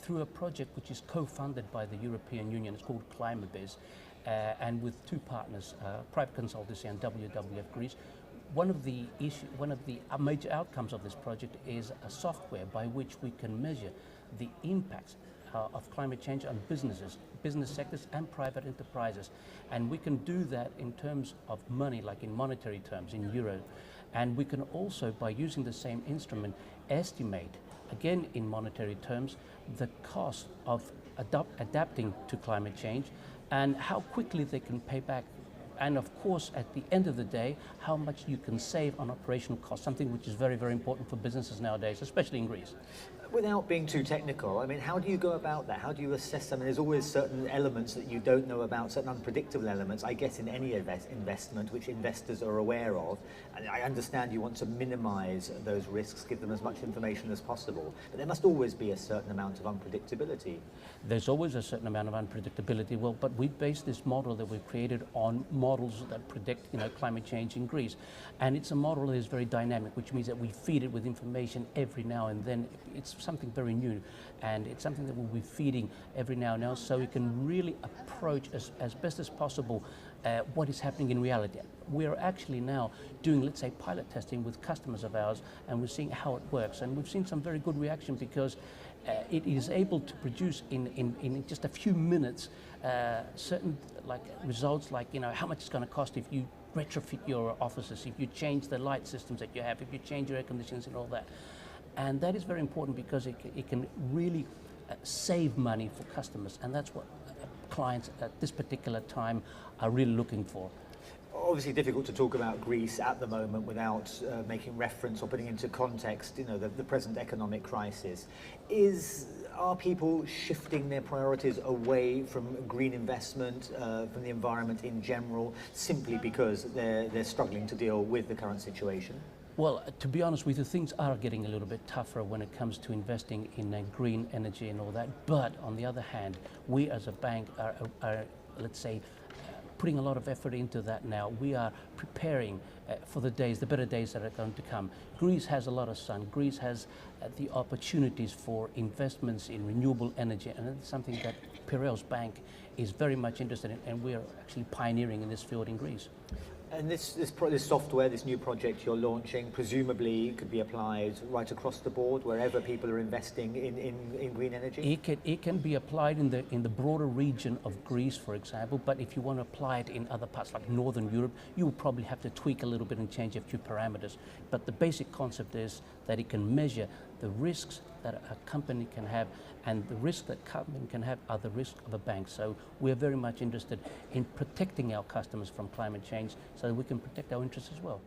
through a project which is co-funded by the European Union. It's called ClimateBiz, and with two partners, private consultancy and WWF Greece. One of the major outcomes of this project is a software by which we can measure the impacts of climate change on businesses, business sectors and private enterprises. And we can do that in terms of money, like in monetary terms, in euro. And we can also, by using the same instrument, estimate, again in monetary terms, the cost of adapting to climate change and how quickly they can pay back. And of course, at the end of the day, how much you can save on operational costs, something which is very, very important for businesses nowadays, especially in Greece. Without being too technical, I mean, how do you go about that? How do you assess? I mean, there's always certain elements that you don't know about, certain unpredictable elements, I guess, in any investment, which investors are aware of. And I understand you want to minimize those risks, give them as much information as possible. But there must always be a certain amount of unpredictability. There's always a certain amount of unpredictability. Well, but we base this model that we've created on models that predict, climate change in Greece. And it's a model that is very dynamic, which means that we feed it with information every now and then. It's something very new, and it's something that we'll be feeding every now and then, so we can really approach as best as possible what is happening in reality. We're actually now doing, let's say, pilot testing with customers of ours, and we're seeing how it works, and we've seen some very good reaction because it is able to produce in just a few minutes certain results, like how much it's going to cost if you retrofit your offices, if you change the light systems that you have, if you change your air conditioners and all that. And that is very important because it can really save money for customers, and that's what clients at this particular time are really looking for. Obviously difficult to talk about Greece at the moment without making reference or putting into context, the present economic crisis. Are people shifting their priorities away from green investment, from the environment in general, simply because they're struggling to deal with the current situation? Well, to be honest with you, things are getting a little bit tougher when it comes to investing in green energy and all that. But on the other hand, we as a bank are let's say, putting a lot of effort into that now. We are preparing for the better days that are going to come. Greece has a lot of sun. Greece has the opportunities for investments in renewable energy, and it's something that Piraeus Bank is very much interested in, and we are actually pioneering in this field in Greece. And this software, this new project you're launching, presumably could be applied right across the board, wherever people are investing in green energy? It can be applied in the broader region of Greece, for example, but if you want to apply it in other parts like Northern Europe, you will probably have to tweak a little bit and change a few parameters. But the basic concept is that it can measure the risks that a company can have, and the risk that a company can have are the risk of a bank. So we're very much interested in protecting our customers from climate change so that we can protect our interests as well.